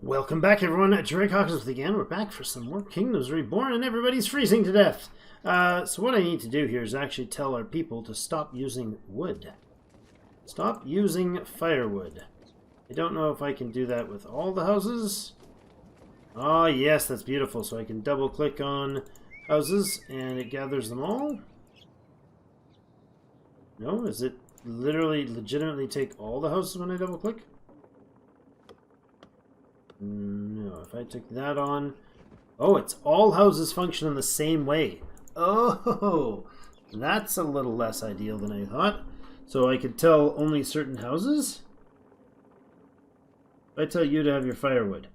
Welcome back, everyone. Drake Hawkins again. We're back for some more Kingdoms Reborn, and everybody's freezing to death. So what I need to do here is actually tell our people to stop using wood. Stop using firewood. I don't know if I can do that with all the houses. Oh, yes, that's beautiful. So I can double-click on houses, and it gathers them all. No? Is it literally, legitimately take all the houses when I double-click? No, if I took that on... Oh, it's all houses function in the same way. Oh, that's a little less ideal than I thought. So I could tell only certain houses? If I tell you to have your firewood,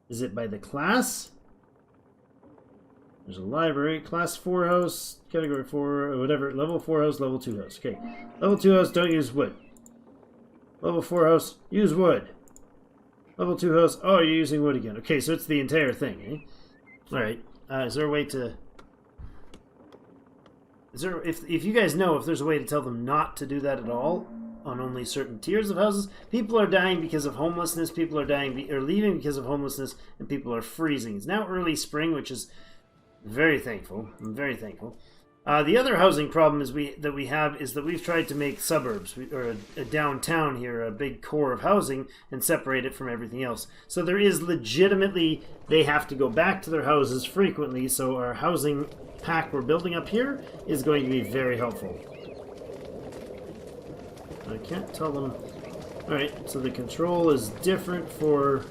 is it by the class? There's a library, class 4 house, category 4, or whatever, level 4 house, level 2 house. Okay, level 2 house, don't use wood. Level 4 house, use wood. Level 2 house, oh, you're using wood again. Okay, so it's the entire thing, eh? Alright, is there a way to... Is there, if you guys know if there's a way to tell them not to do that at all on only certain tiers of houses? People are dying because of homelessness, people are dying or leaving because of homelessness, and people are freezing. It's now early spring, which is very thankful. I'm very thankful. The other housing problem is that we've tried to make suburbs or a downtown here, a big core of housing, and separate it from everything else. So there is legitimately, they have to go back to their houses frequently, so our housing pack we're building up here is going to be very helpful. I can't tell them... Alright, so the control is different for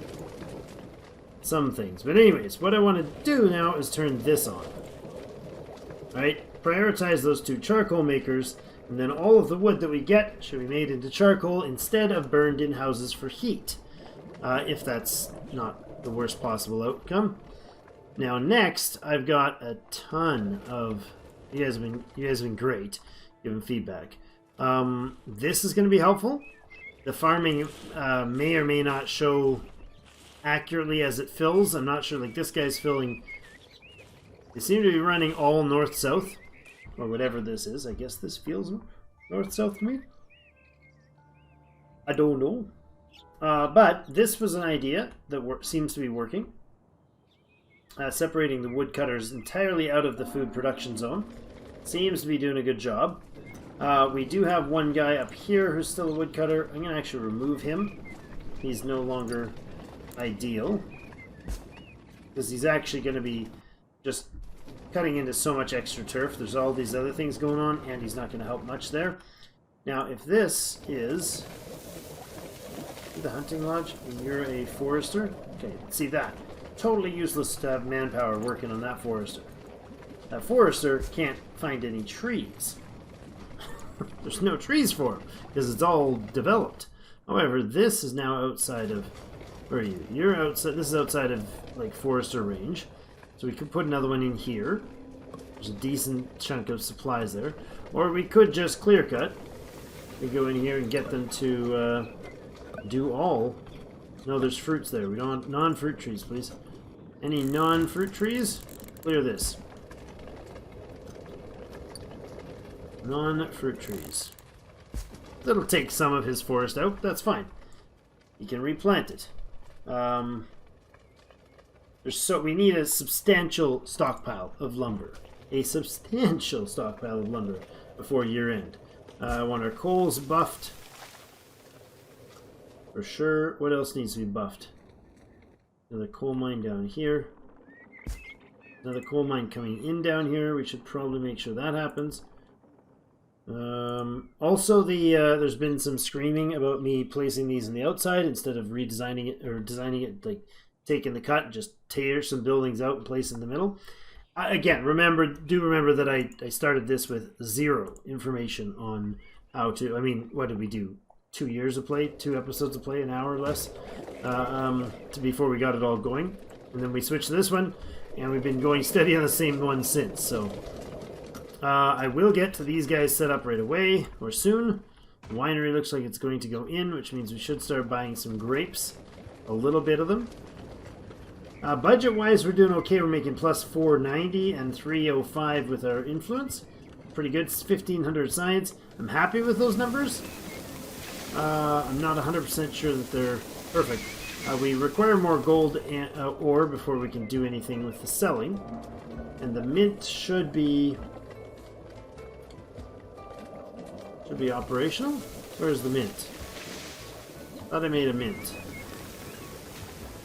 some things. But anyways, what I want to do now is turn this on. Alright? Prioritize those two charcoal makers, and then all of the wood that we get should be made into charcoal instead of burned in houses for heat, if that's not the worst possible outcome. Now next, I've got a ton of... You guys have been great giving feedback. This is going to be helpful. The farming may or may not show accurately as it fills. I'm not sure. Like this guy's filling... They seem to be running all north-south. Or whatever this is. I guess this feels north-south to me. I don't know. But this was an idea that seems to be working. Separating the woodcutters entirely out of the food production zone. Seems to be doing a good job. We do have one guy up here who's still a woodcutter. I'm going to actually remove him. He's no longer ideal. Because he's actually going to be just... cutting into so much extra turf. There's all these other things going on, and he's not going to help much there. Now, if this is the hunting lodge, and you're a forester, okay, see that. Totally useless to have manpower working on that forester. That forester can't find any trees. There's no trees for him, because it's all developed. However, this is now outside of... Where are you? You're outside... This is outside of, like, forester range. So we could put another one in here. There's a decent chunk of supplies there. Or we could just clear cut. We go in here and get them to do all. No, there's fruits there. We don't want non-fruit trees, please. Any non-fruit trees? Clear this. Non-fruit trees. That'll take some of his forest out. That's fine. He can replant it. We need a substantial stockpile of lumber. A substantial stockpile of lumber before year end. I want our coals buffed. For sure. What else needs to be buffed? Another coal mine down here. Another coal mine coming in down here. We should probably make sure that happens. Also, there's been some screaming about me placing these on the outside instead of redesigning it or designing it like taking the cut and just tear some buildings out and place in the middle. Again, remember that I started this with zero information on how to... I mean, what did we do? 2 years of play? 2 episodes of play? An hour or less? Before we got it all going. And then we switched to this one, and we've been going steady on the same one since. So, I will get to these guys set up right away, or soon. The winery looks like it's going to go in, which means we should start buying some grapes. A little bit of them. Budget-wise, we're doing okay. We're making plus 490 and 305 with our influence. Pretty good. 1,500 science. I'm happy with those numbers. I'm not 100% sure that they're perfect. We require more gold and, ore before we can do anything with the selling. And the mint should be operational? Where's the mint? Thought I made a mint.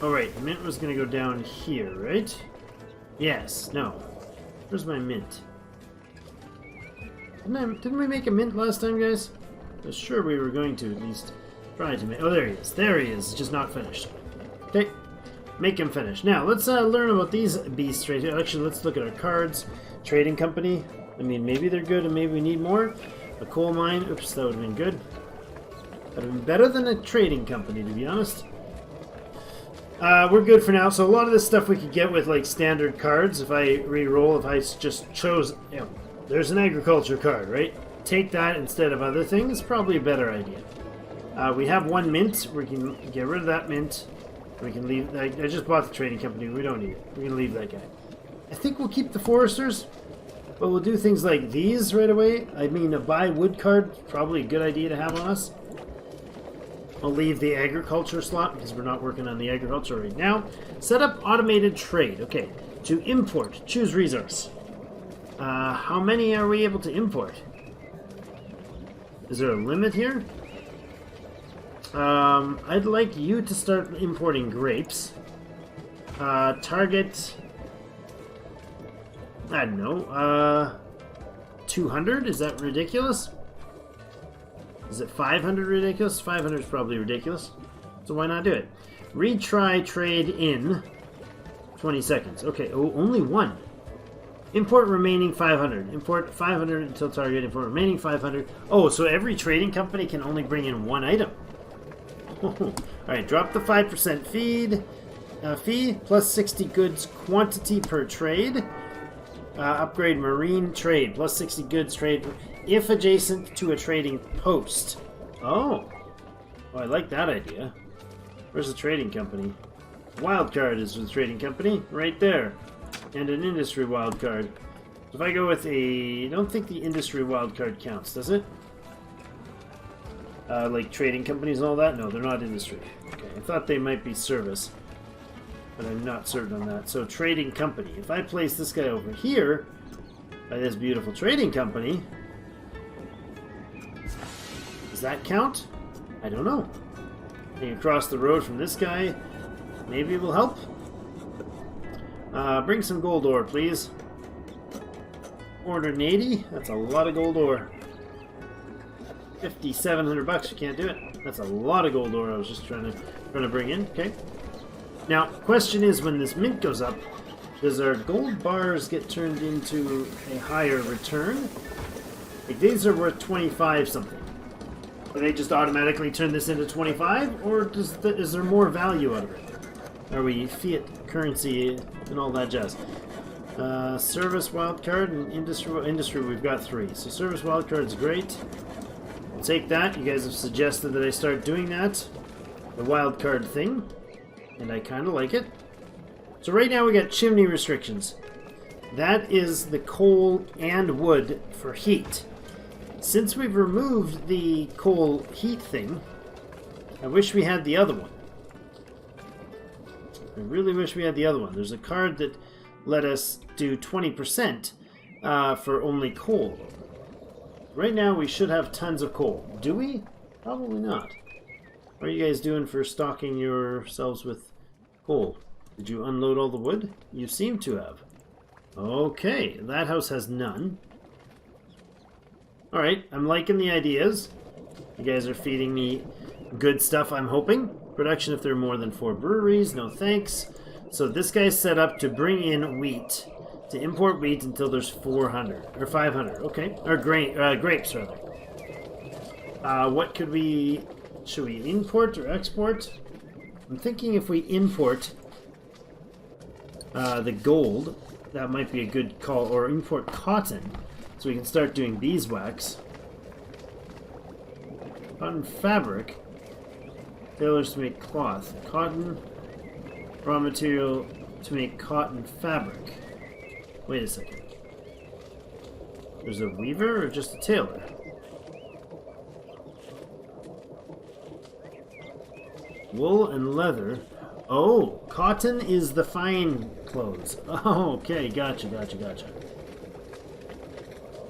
Oh right, the mint was going to go down here, right? Yes, no. Where's my mint? Didn't we make a mint last time, guys? I was sure we were going to at least try to make... Oh, there he is. There he is. Just not finished. Okay. Make him finish. Now, let's learn about these beasts right here. Actually, let's look at our cards. Trading company. I mean, maybe they're good and maybe we need more. A coal mine. Oops, that would have been good. That would have been better than a trading company, to be honest. We're good for now. So a lot of this stuff we could get with, like, standard cards. If I re-roll, if I just chose... You know, there's an agriculture card, right? Take that instead of other things. Probably a better idea. We have one mint. We can get rid of that mint. We can leave... I just bought the trading company. We don't need it. We're going to leave that guy. I think we'll keep the foresters. But we'll do things like these right away. I mean, a buy wood card. Probably a good idea to have on us. I'll leave the agriculture slot because we're not working on the agriculture right now. Set up automated trade. Okay. To import. Choose resource. How many are we able to import? Is there a limit here? I'd like you to start importing grapes. Target... I don't know. 200? Is that ridiculous? Is it 500 ridiculous? 500 is probably ridiculous. So why not do it? Retry trade in 20 seconds. Okay, oh, only one. Import remaining 500. Import 500 until target. Import remaining 500. Oh, so every trading company can only bring in one item. Alright, drop the 5% fee plus 60 goods quantity per trade. Upgrade marine trade plus 60 goods trade if adjacent to a trading post. Oh, I like that idea. Where's the trading company? Wildcard is the trading company right there, and an industry wildcard. So if I go with a, I don't think the industry wildcard counts, does it? Like trading companies and all that? No, they're not industry. Okay, I thought they might be service, but I'm not certain on that. So trading company. If I place this guy over here by this beautiful trading company, does that count? I don't know. Being across the road from this guy, maybe it will help. Bring some gold ore, please. Order an 80. That's a lot of gold ore. 5,700 bucks. You can't do it. That's a lot of gold ore. I was just trying to bring in. Okay. Now, question is, when this mint goes up, does our gold bars get turned into a higher return? Like, these are worth 25 something. Do they just automatically turn this into 25, or is there more value out of it? Are we fiat currency and all that jazz? Service wildcard and industry. We've got 3. So service wildcard is great. I'll take that. You guys have suggested that I start doing that, the wildcard thing, and I kind of like it. So right now we got chimney restrictions. That is the coal and wood for heat. Since we've removed the coal heat thing, I wish we had the other one. I really wish we had the other one. There's a card that let us do 20% for only coal. Right now we should have tons of coal. Do we? Probably not. What are you guys doing for stocking yourselves with coal? Did you unload all the wood? You seem to have. Okay, that house has none. Alright, I'm liking the ideas. You guys are feeding me good stuff, I'm hoping. Production if there are more than 4 breweries, no thanks. So this guy's set up to bring in wheat. To import wheat until there's 400. Or 500, okay. Or grapes, rather. What could we... Should we import or export? I'm thinking if we import the gold, that might be a good call. Or import cotton, so we can start doing beeswax. Cotton fabric. Tailors to make cloth. Cotton, raw material to make cotton fabric. Wait a second. There's a weaver or just a tailor? Wool and leather. Oh, cotton is the fine clothes. Oh, okay, gotcha.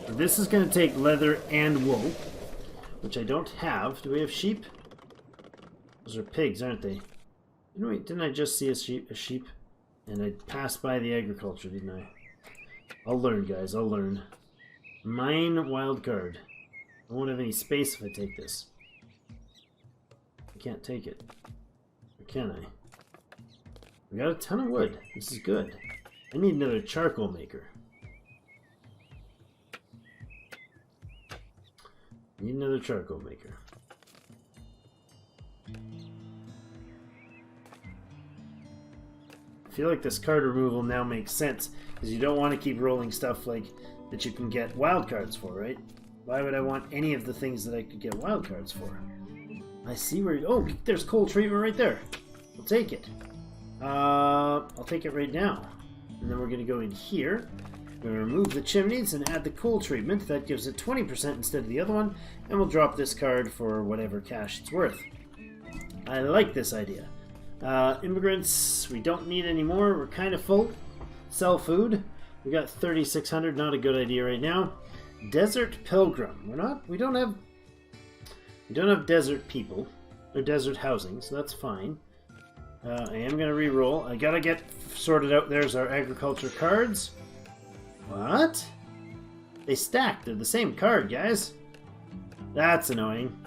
So this is going to take leather and wool, which I don't have. Do we have sheep? Those are pigs, aren't they? Didn't I just see a sheep? And I passed by the agriculture, didn't I? I'll learn, guys. I'll learn. Mine wild card. I won't have any space if I take this. I can't take it. Or can I? We got a ton of wood. This is good. I need another charcoal maker. Need another charcoal maker. I feel like this card removal now makes sense, because you don't want to keep rolling stuff like that you can get wildcards for, right? Why would I want any of the things that I could get wildcards for? I see where... Oh, there's coal treatment right there. I'll take it. I'll take it right now. And then we're going to go in here. We're going to remove the chimneys and add the coal treatment. That gives it 20% instead of the other one. And we'll drop this card for whatever cash it's worth. I like this idea. Immigrants, we don't need any more. We're kind of full. Sell food. We got 3,600. Not a good idea right now. Desert Pilgrim. We don't have desert people or desert housing, so that's fine. I am going to re-roll. I gotta get sorted out. There's our agriculture cards. What? They stacked. They're the same card, guys. That's annoying.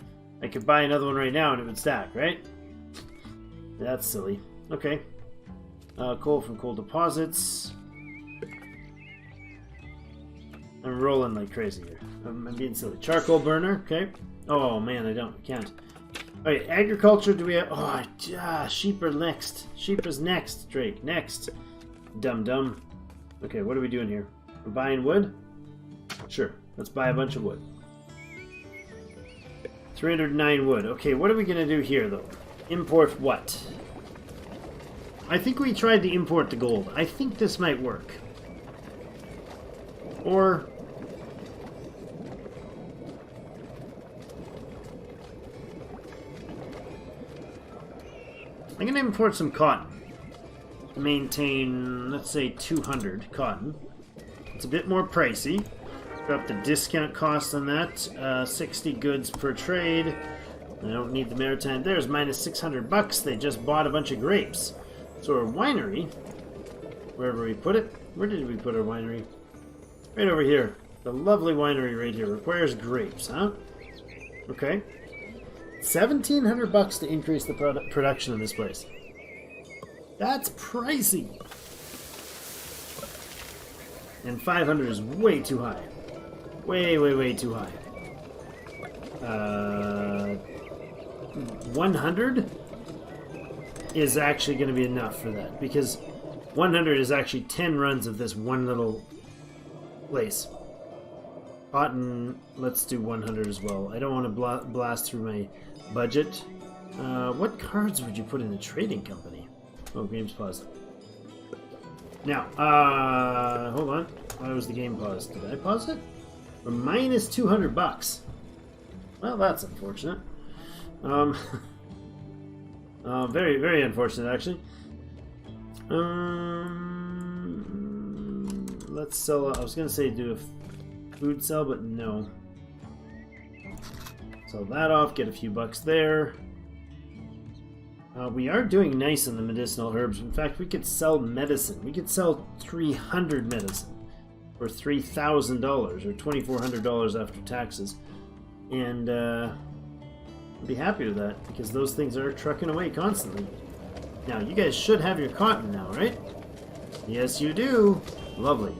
I could buy another one right now and it would stack, right? That's silly. Okay. Coal from coal deposits. I'm rolling like crazy here. I'm being silly. Charcoal burner. Okay. Oh man, I can't. Alright, agriculture, do we have... Oh, sheep are next. Sheep is next, Drake. Next. Dum-dum. Okay, what are we doing here? We're buying wood? Sure, let's buy a bunch of wood. 309 wood. Okay, what are we going to do here, though? Import what? I think we tried the import the gold. I think this might work. Or... I'm going to import some cotton. Maintain, let's say, 200 cotton. It's a bit more pricey. Drop the discount cost on that. 60 goods per trade. I don't need the maritime. There's minus 600 bucks. They just bought a bunch of grapes. So our winery, wherever we put it. Where did we put our winery? Right over here. The lovely winery right here. Requires grapes, huh? Okay. 1,700 bucks to increase the production in this place. That's pricey. And 500 is way too high. Way too high. 100 is actually going to be enough for that, because 100 is actually 10 runs of this one little place. Cotton, let's do 100 as well. I don't want to blast through my budget. What cards would you put in a trading company? Oh, game's paused. Now, hold on. Why was the game paused? Did I pause it? We're minus 200 bucks. Well, that's unfortunate. Very, very unfortunate, actually. Let's sell. I was gonna say do a food sell, but no. Sell that off. Get a few bucks there. We are doing nice on the medicinal herbs. In fact, we could sell medicine. We could sell 300 medicine for $3,000 or $2,400 after taxes, and I'd be happy with that, because those things are trucking away constantly. Now, you guys should have your cotton now, right? Yes, you do. Lovely.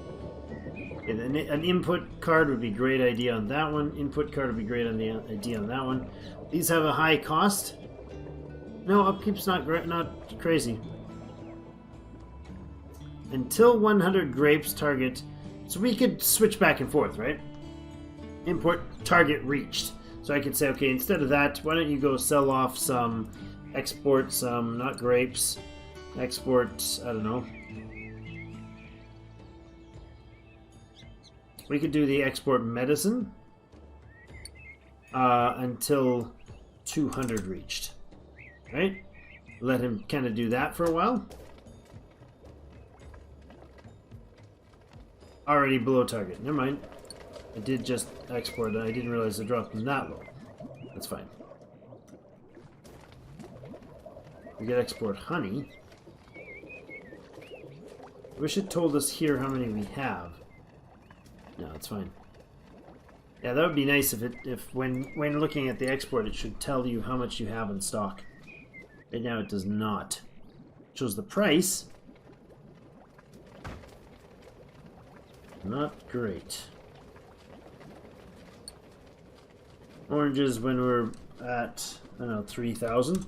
Okay, an input card would be a great idea on that one. Input card would be great on the idea on that one. These have a high cost. No, upkeep's not crazy. Until 100 grapes target. So we could switch back and forth, right? Import target reached. So I could say, okay, instead of that, why don't you go sell off some, export some, not grapes, export, I don't know. We could do the export medicine until 200 reached. Right? let him kind of do that for a while. Already below target. Never mind. I did just export it. I didn't realize it dropped them that low. That's fine. We could export honey. I wish it told us here how many we have. No, it's fine. Yeah, that would be nice if when looking at the export, it should tell you how much you have in stock. Right now, it does not. It shows the price. Not great. Oranges when we're at, I don't know, 3,000.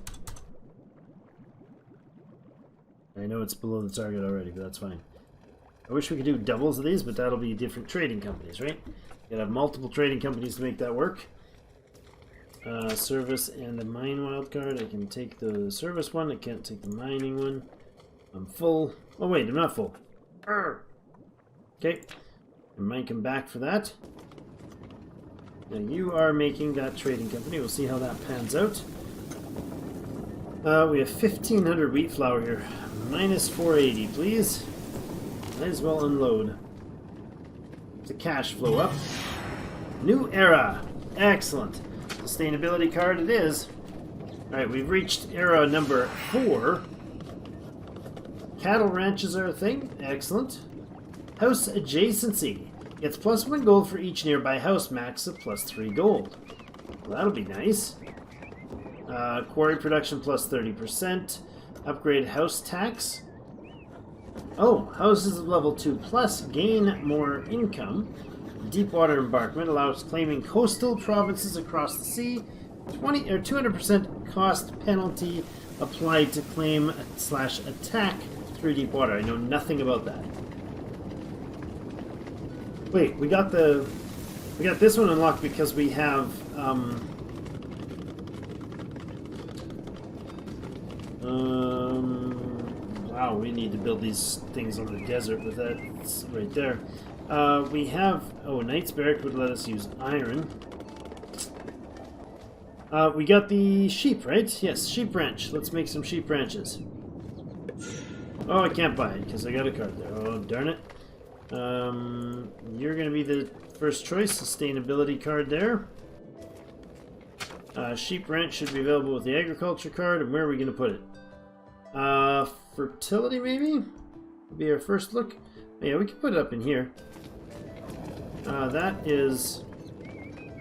I know it's below the target already, but that's fine. I wish we could do doubles of these, but that'll be different trading companies, right? You gotta have multiple trading companies to make that work. Service and the mine wildcard. I can take the service one. I can't take the mining one. I'm full. Oh wait, I'm not full. Okay. I might come back for that. Now you are making that trading company. We'll see how that pans out. We have 1,500 wheat flour here. Minus 480, please. Might as well unload. The cash flow up. New era. Excellent. Sustainability card it is. Alright, we've reached era number 4. Cattle ranches are a thing. Excellent. House adjacency. Gets +1 gold for each nearby house, max of +3 gold. Well, that'll be nice. Quarry production +30%. Upgrade house tax. Oh, houses of level 2 plus gain more income. Deepwater embarkment allows claiming coastal provinces across the sea. 200% cost penalty applied to claim / attack through deep water. I know nothing about that. Wait, we got this one unlocked because we have wow, we need to build these things on the desert with that right there. We have Knight's Barrack would let us use iron. We got the sheep, right? Yes, sheep ranch. Let's make some sheep ranches. Oh, I can't buy it because I got a card there. Oh, darn it. You're going to be the first choice. Sustainability card there. Sheep ranch should be available with the agriculture card. And where are we going to put it? Fertility, maybe? Would be our first look. Yeah, we can put it up in here. That is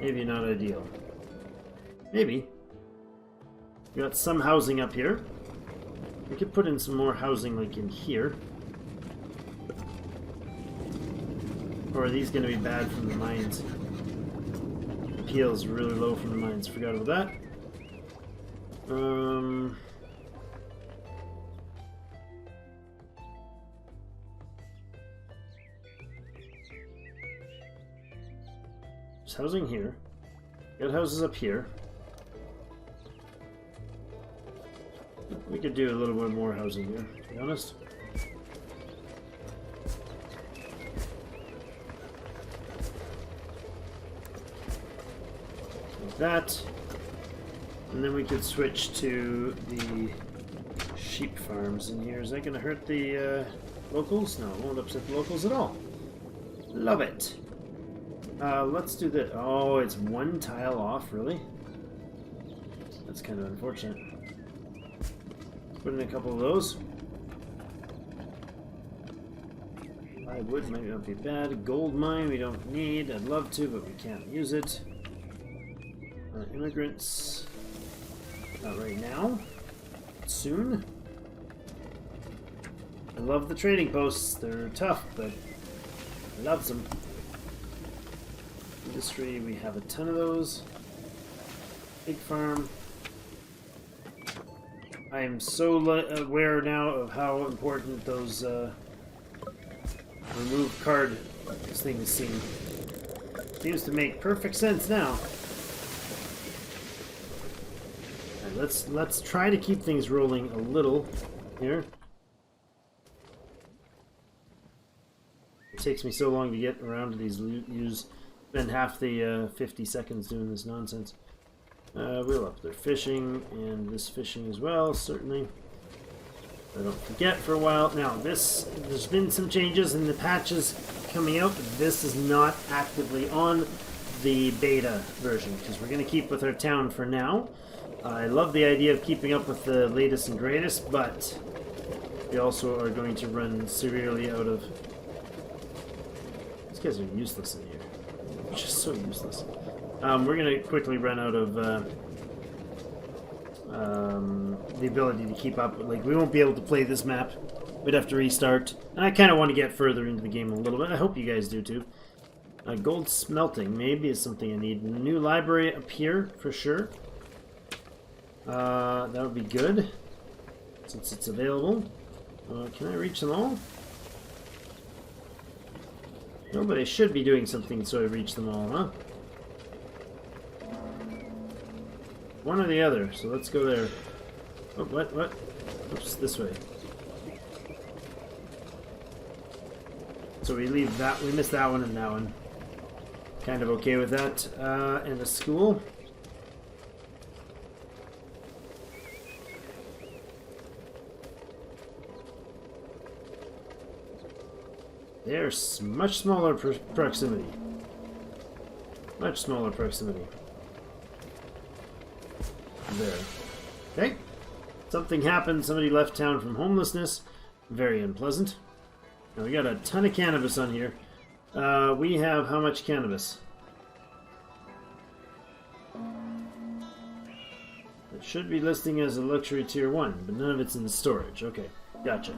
maybe not ideal. Maybe. We got some housing up here. We could put in some more housing like in here. Or are these going to be bad from the mines? Appeal is really low from the mines. Forgot about that. There's housing here. Got houses up here. We could do a little bit more housing here, to be honest. Like that. And then we could switch to the sheep farms in here. Is that going to hurt the locals? No, it won't upset the locals at all. Love it. Let's do this. Oh, it's one tile off, really? That's kind of unfortunate. Put in a couple of those. I would, might not be bad. A gold mine we don't need. I'd love to, but we can't use it. Immigrants. Not right now. Soon. I love the trading posts. They're tough, but I love them. Industry, we have a ton of those. Pig farm. I am so aware now of how important those remove card things seem. Seems to make perfect sense now. Right, let's try to keep things rolling a little here. It takes me so long to get around to these use. Spend half the 50 seconds doing this nonsense. We'll up their fishing and this fishing as well, certainly. I don't forget for a while. Now, there's been some changes in the patches coming out, but this is not actively on the beta version, because we're going to keep with our town for now. I love the idea of keeping up with the latest and greatest, but we also are going to run severely out of... These guys are useless in here. Just so useless. We're going to quickly run out of the ability to keep up. Like, we won't be able to play this map. We'd have to restart. And I kind of want to get further into the game a little bit. I hope you guys do too. Gold smelting maybe is something I need. New library up here for sure. That would be good since it's available. Can I reach them all? No, but I should be doing something so I reach them all, huh? One or the other, so let's go there. Oh, what? Oops, this way. So we leave that, we missed that one and that one. Kind of okay with that. And a school. There's much smaller proximity. Much smaller proximity. There. Okay. Something happened. Somebody left town from homelessness. Very unpleasant. Now we got a ton of cannabis on here. We have how much cannabis? It should be listing as a luxury tier 1, but none of it's in storage. Okay, gotcha.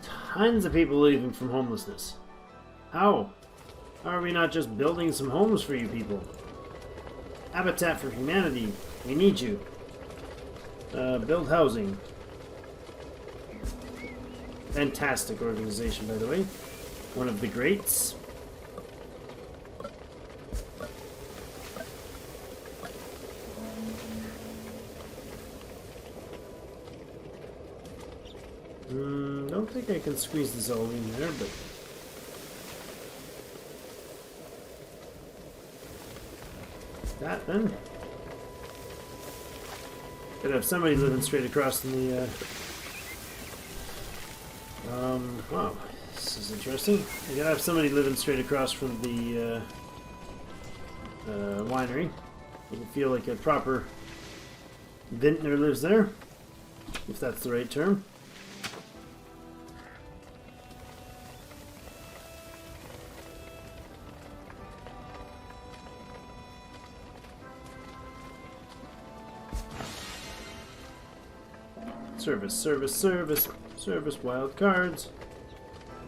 Tons of people leaving from homelessness. How? How are we not just building some homes for you people? Habitat for Humanity. We need you. Build housing. Fantastic organization, by the way. One of the greats. Don't think I can squeeze this all in there, but... That, then. Could have somebody living straight across from the, wow, this is interesting. You gotta have somebody living straight across from the, winery. You can feel like a proper vintner lives there, if that's the right term. Service, wild cards.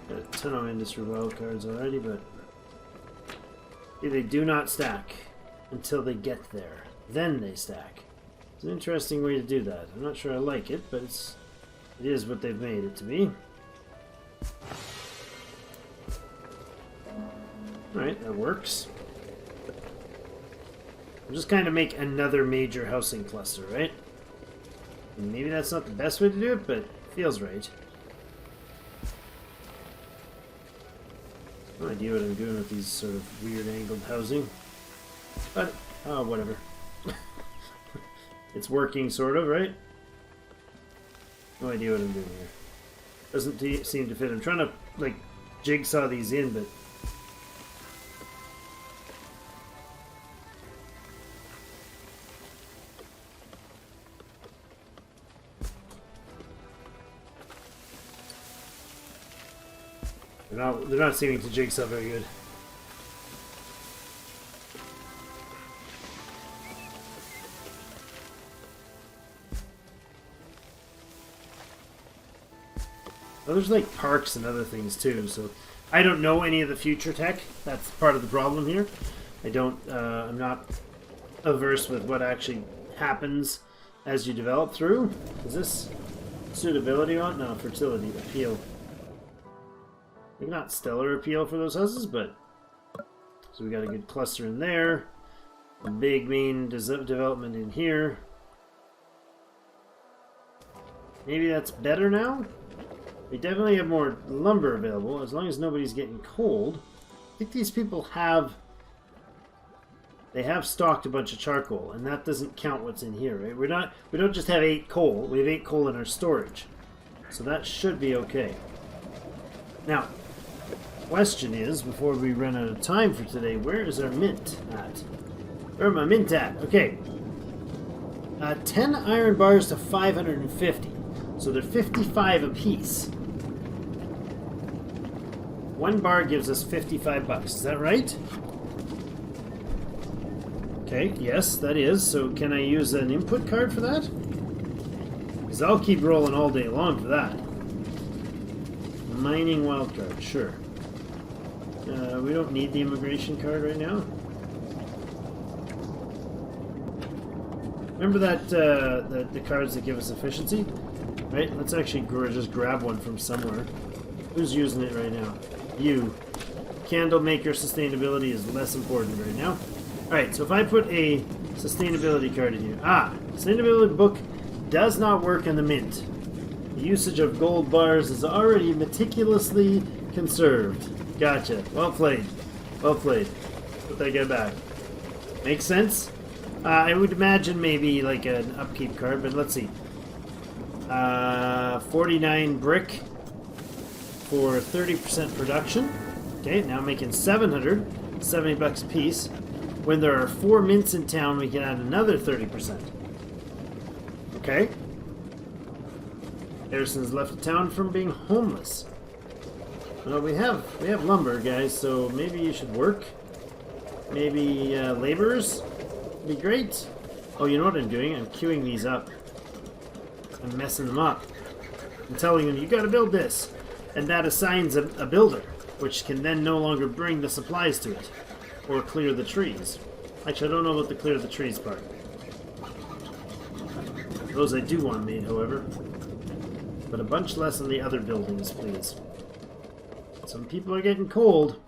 Got a ton of industry wild cards already, but they do not stack until they get there. Then they stack. It's an interesting way to do that. I'm not sure I like it, but it is what they've made it to be. Alright, that works. I'll just kind of make another major housing cluster, right? Maybe that's not the best way to do it, but it feels right. No idea what I'm doing with these sort of weird angled housing. But, oh, whatever. It's working, sort of, right? No idea what I'm doing here. Doesn't seem to fit. I'm trying to, like, jigsaw these in, but... They're not seeming to jigsaw very good. Well, there's like parks and other things too, so I don't know any of the future tech. That's part of the problem here. I'm not averse with what actually happens as you develop through. Is this suitability on? No, fertility, appeal. Maybe not stellar appeal for those houses, but... So we got a good cluster in there. A big main development in here. Maybe that's better now? We definitely have more lumber available, as long as nobody's getting cold. I think these people have... They have stocked a bunch of charcoal, and that doesn't count what's in here, right? We don't just have 8 coal, we have 8 coal in our storage. So that should be okay. Now, question is, before we run out of time for today, where is our mint at? Where my mint at? Okay. 10 iron bars to 550. So they're 55 apiece. 1 bar gives us 55 bucks. Is that right? Okay, yes, that is. So can I use an input card for that? Because I'll keep rolling all day long for that. Mining wildcard, sure. We don't need the immigration card right now. Remember that the cards that give us efficiency? Right? Let's actually just grab one from somewhere. Who's using it right now? You. Candle maker sustainability is less important right now. Alright, so if I put a sustainability card in here. Sustainability book does not work in the mint. The usage of gold bars is already meticulously conserved. Gotcha. Well played. Well played. Put that guy back. Makes sense? I would imagine maybe like an upkeep card, but let's see. 49 brick for 30% production. Okay, now making 770 bucks a piece. When there are 4 mints in town, we can add another 30%. Okay. Harrison's left town from being homeless. Well, we have lumber, guys, so maybe you should work. Maybe laborers would be great. Oh, you know what I'm doing? I'm queuing these up. I'm messing them up. I'm telling them, you gotta build this. And that assigns a builder, which can then no longer bring the supplies to it. Or clear the trees. Actually, I don't know about the clear the trees part. Those I do want made, however. But a bunch less on the other buildings, please. Some people are getting cold.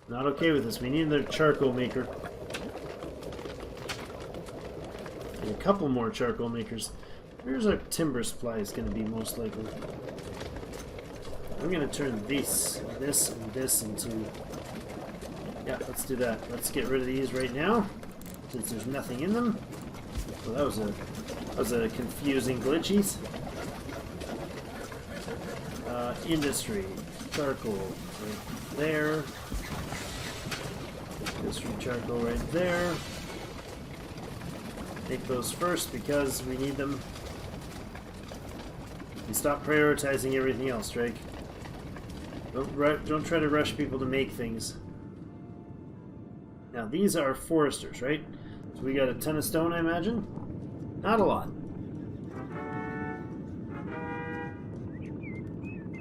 Not okay with this. We need another charcoal maker. And a couple more charcoal makers. Where's our timber supplies going to be most likely? I'm going to turn this, and this into... Yeah, let's do that. Let's get rid of these right now, since there's nothing in them. Well, that was a confusing glitchies. Industry. Charcoal right there. Industry charcoal right there. Take those first because we need them. And stop prioritizing everything else, Drake. Don't try to rush people to make things. Now these are foresters, right? So we got a ton of stone, I imagine. Not a lot.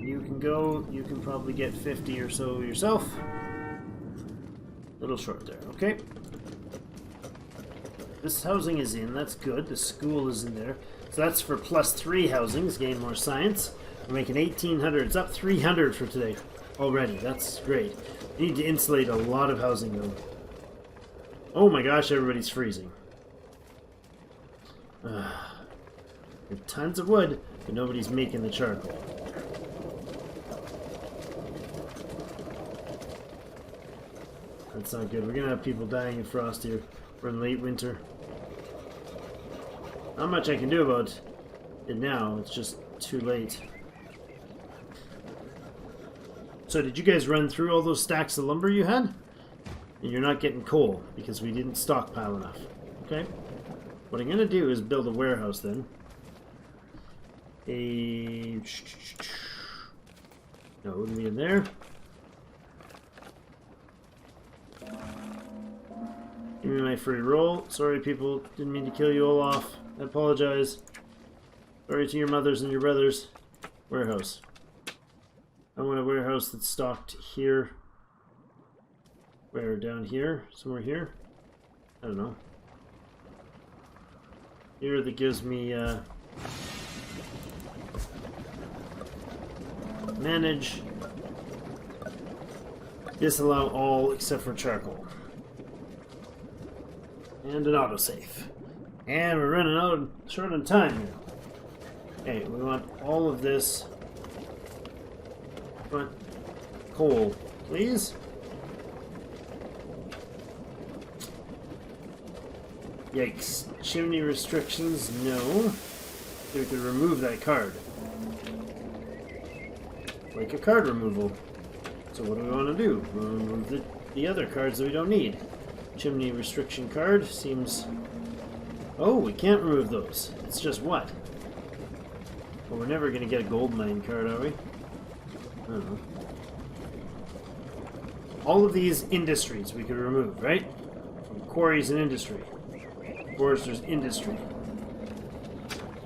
You can go. You can probably get 50 or so yourself. Little short there. Okay. This housing is in. That's good. The school is in there. So that's for +3 housings. Gain more science. We're making 1,800. It's up 300 for today already. That's great. We need to insulate a lot of housing though. Oh my gosh, everybody's freezing. We have tons of wood, but nobody's making the charcoal. That's not good. We're gonna have people dying in frost here. We're in late winter. Not much I can do about it now. It's just too late. So did you guys run through all those stacks of lumber you had? And you're not getting coal because we didn't stockpile enough. Okay? What I'm going to do is build a warehouse then. No, it wouldn't be in there. Give me my free roll. Sorry people, didn't mean to kill you all off. I apologize. Sorry to your mothers and your brothers. Warehouse. I want a warehouse that's stocked here. Where? Down here? Somewhere here? I don't know. Here that gives me manage. Disallow all except for charcoal. And an autosave. And we're running out short on time here. Okay, we want all of this. But coal, please. Yikes. Chimney restrictions, no. We could remove that card. like a card removal. So what do we want to do? We'll remove the other cards that we don't need. Chimney restriction card seems... Oh, we can't remove those. It's just what? Well, we're never going to get a gold mine card, are we? I don't know. All of these industries we could remove, right? Quarries and industry. Foresters, industry.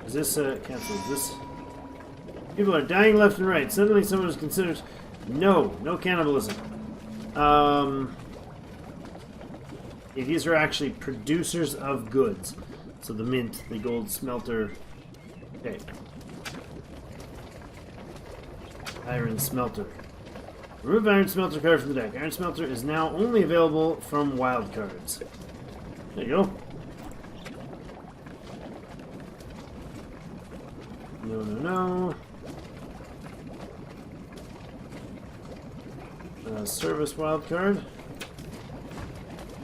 Is this, cancel? Is this... People are dying left and right. Suddenly someone is considered... No, no cannibalism. These are actually producers of goods. So the mint, the gold smelter... Okay. Iron smelter. Remove iron smelter card from the deck. Iron smelter is now only available from wild cards. There you go. No, no, no. Service wild card.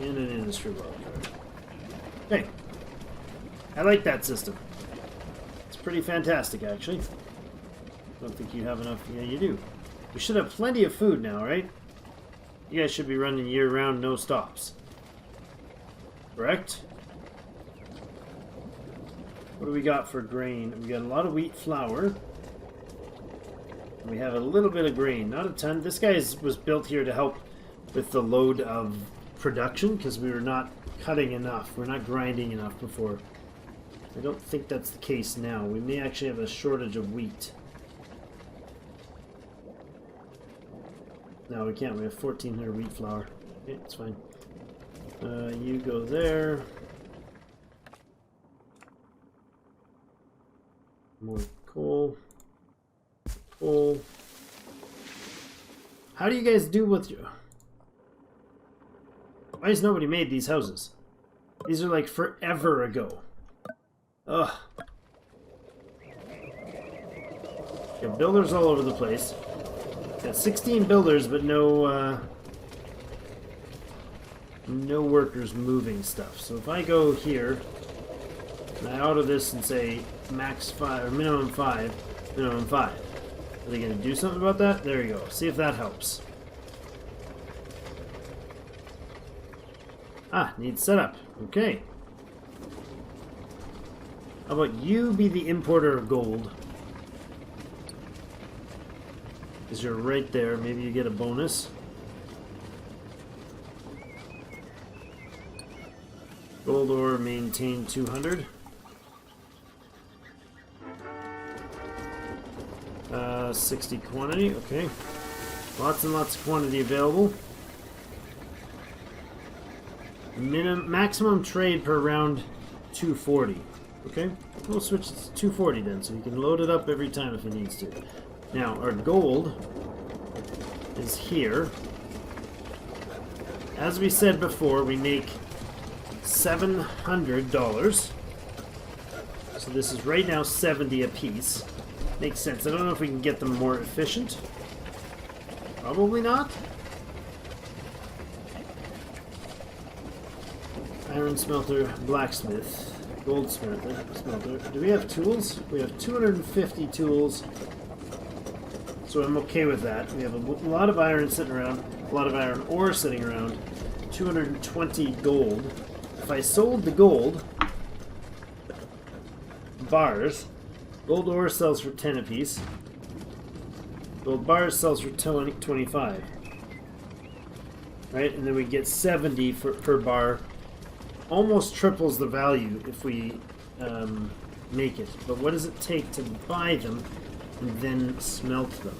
And an industry wild card. Hey. I like that system. It's pretty fantastic, actually. Don't think you have enough. Yeah, you do. We should have plenty of food now, right? You guys should be running year-round, no stops. Correct? What do we got for grain? We got a lot of wheat flour. We have a little bit of grain, not a ton. This guy was built here to help with the load of production because we were not cutting enough. We're not grinding enough before. I don't think that's the case now. We may actually have a shortage of wheat. No, we can't. We have 1,400 wheat flour. Okay, it's fine. You go there. More coal. Coal. How do you guys do with you? Why has nobody made these houses? These are like forever ago. Ugh. You have builders all over the place. Got 16 builders, but no workers moving stuff. So if I go here, and I auto this and say max 5 or minimum 5, minimum 5. Are they going to do something about that? There you go. See if that helps. Ah, needs setup. Okay. How about you be the importer of gold? Because you're right there. Maybe you get a bonus. Gold ore maintain 200. 60 quantity. Okay. Lots and lots of quantity available. Maximum trade per round 240. Okay. We'll switch to 240 then, so you can load it up every time if it needs to. Now, our gold is here. As we said before, we make $700. So this is right now 70 a piece. Makes sense. I don't know if we can get them more efficient. Probably not. Iron smelter, blacksmith, goldsmith, smelter. Do we have tools? We have 250 tools. So I'm okay with that. We have a lot of iron sitting around, a lot of iron ore sitting around, 220 gold. If I sold the gold bars, gold ore sells for 10 apiece. Gold bars sells for 25. Right? And then we get 70 per bar. Almost triples the value if we make it. But what does it take to buy them and then smelt them?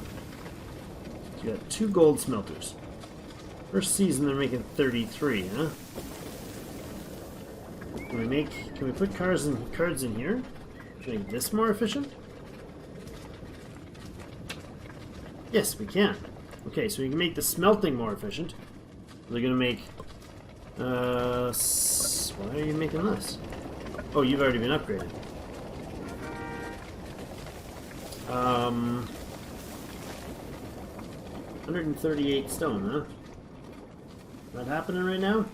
So you got 2 gold smelters. First season they're making 33, huh? Can we put cards in here? Make this more efficient? Yes, we can. Okay, so we can make the smelting more efficient. They're gonna make why are you making this? Oh, you've already been upgraded. 138 stone, huh? Not happening right now?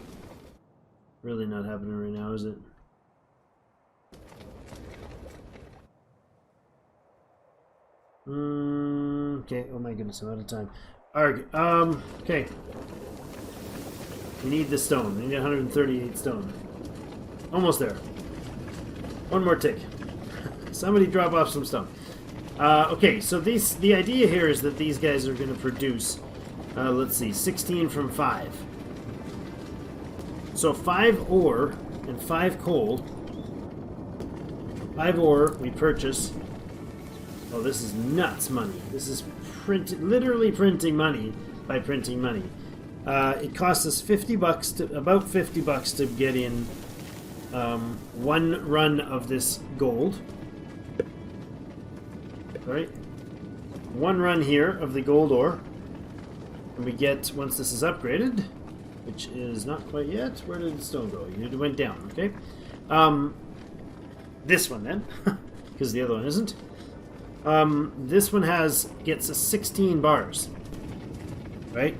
Really not happening right now, is it? Okay, oh my goodness, I'm out of time. Arg. Okay. We need the stone. We need 138 stone. Almost there. One more tick. Somebody drop off some stone. Okay, so the idea here is that these guys are going to produce, let's see, 16 from 5. So 5 ore and 5 coal. 5 ore we purchase. Oh, this is nuts money. This is literally printing money by printing money. It costs us $50 about $50 to get in one run of this gold. Right? One run here of the gold ore. And we get, once this is upgraded, which is not quite yet. Where did the stone go? It went down, okay? This one then, because the other one isn't. This one gets us 16 bars. Right?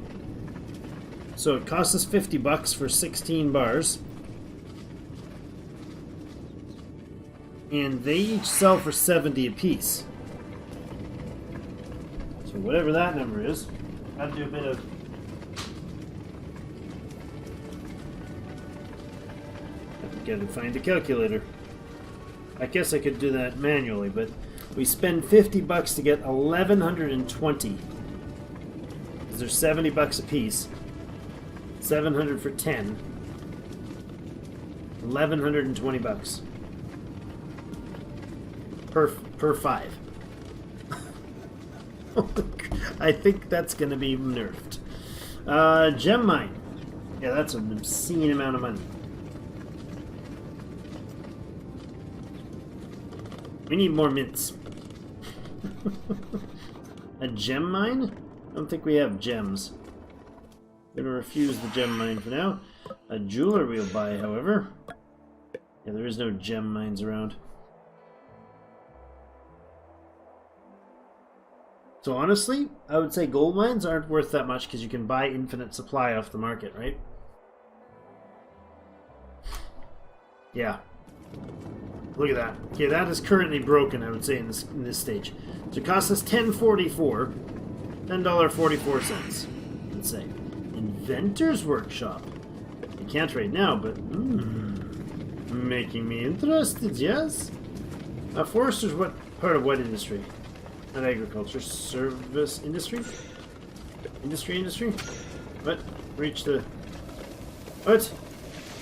So it costs us $50 for 16 bars. And they each sell for 70 apiece. So whatever that number is, I'll do a bit of... I've got to find a calculator. I guess I could do that manually, but we spend $50 to get 1,120. Because they're $70 a piece. 700 for 10. 1,120 bucks. Per 5. I think that's going to be nerfed. Gem mine. Yeah, that's an obscene amount of money. We need more mints. A gem mine? I don't think we have gems. I'm going to refuse the gem mine for now. A jeweler we'll buy, however. Yeah, there is no gem mines around. So honestly, I would say gold mines aren't worth that much because you can buy infinite supply off the market, right? Yeah. Look at that. Okay, that is currently broken, I would say, in this stage. So it costs us $10.44. $10.44, let's say. Inventor's Workshop. You can't right now, but... making me interested, yes? Forester's what part of what industry? Not agriculture. Service industry? Industry? What? Reach the... What?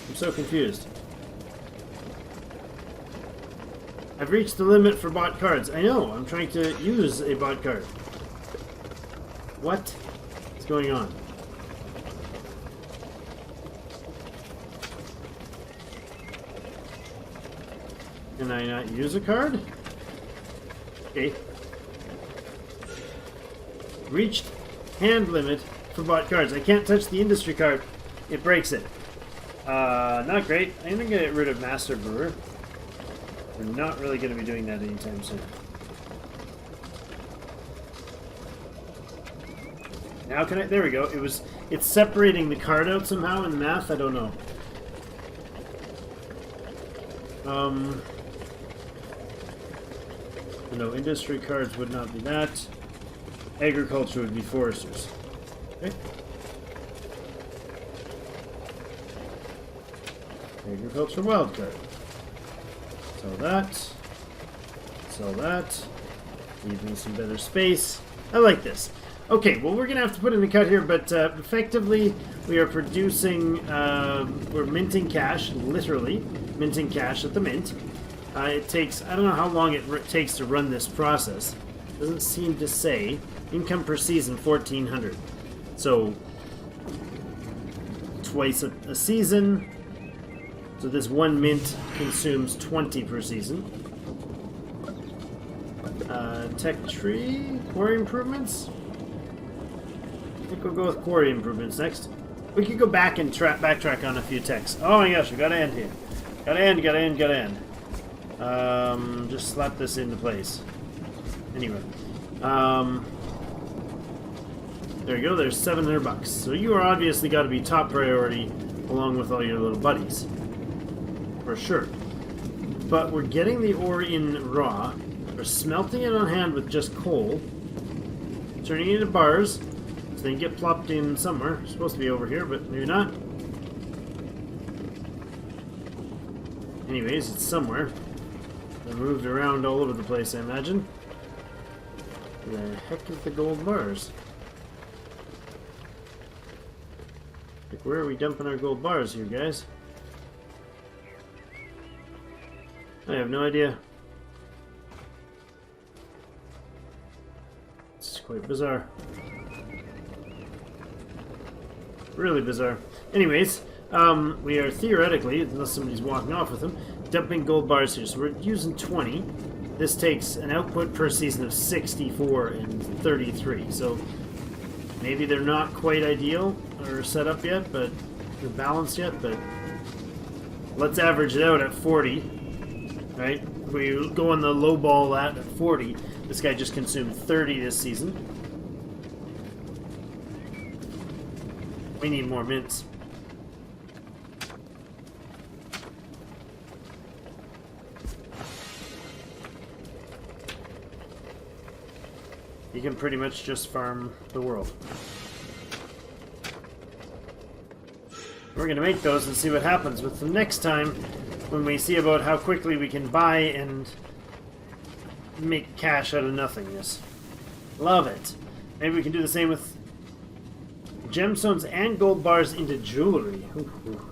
I'm so confused. I've reached the limit for bot cards. I know, I'm trying to use a bot card. What is going on? Can I not use a card? Okay. Reached hand limit for bot cards. I can't touch the industry card. It breaks it. Not great. I'm going to get rid of Master Brewer. We're not really going to be doing that anytime soon. Now can I... There we go. It's separating the card out somehow in the math. I don't know. No, industry cards would not be that. Agriculture would be foresters. Okay. Agriculture wildcard. Sell that. Sell that. Leave me some better space. I like this. Okay, well, we're going to have to put in a cut here, but effectively, we are producing, we're minting cash, literally, minting cash at the mint. It takes, I don't know how long it takes to run this process. Doesn't seem to say. Income per season, 1,400. So, twice a season. So this one mint consumes 20 per season. Tech tree, quarry improvements. I think we'll go with quarry improvements next. We could go back and backtrack on a few techs. Oh my gosh, we gotta end here. Gotta end. Just slap this into place. Anyway. There you go, there's $700. So you are obviously got to be top priority along with all your little buddies. For sure. But we're getting the ore in raw. We're smelting it on hand with just coal. turning into bars. So they get plopped in somewhere. It's supposed to be over here, but maybe not. Anyways, it's somewhere. They're moved around all over the place, I imagine. Where the heck is the gold bars? Like, where are we dumping our gold bars here, guys? I have no idea. It's quite bizarre. Really bizarre. Anyways, we are theoretically, unless somebody's walking off with them, dumping gold bars here. So we're using 20. This takes an output per season of 64 and 33. So maybe they're not quite ideal or set up yet, but they're balanced yet. But let's average it out at 40. Right? If we go on the low ball at 40, this guy just consumed 30 this season. We need more mints. You can pretty much just farm the world. We're going to make those and see what happens with them next time when we see about how quickly we can buy and make cash out of nothingness. Love it. Maybe we can do the same with gemstones and gold bars into jewelry.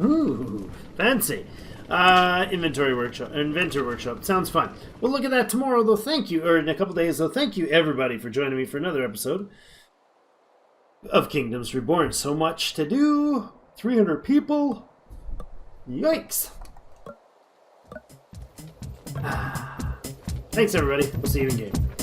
Ooh, fancy. Inventory workshop. Sounds fun. We'll look at that tomorrow, though. Thank you, or in a couple days, though. Thank you, everybody, for joining me for another episode of Kingdoms Reborn. So much to do. 300 people. Yikes. Thanks, everybody. We'll see you in game.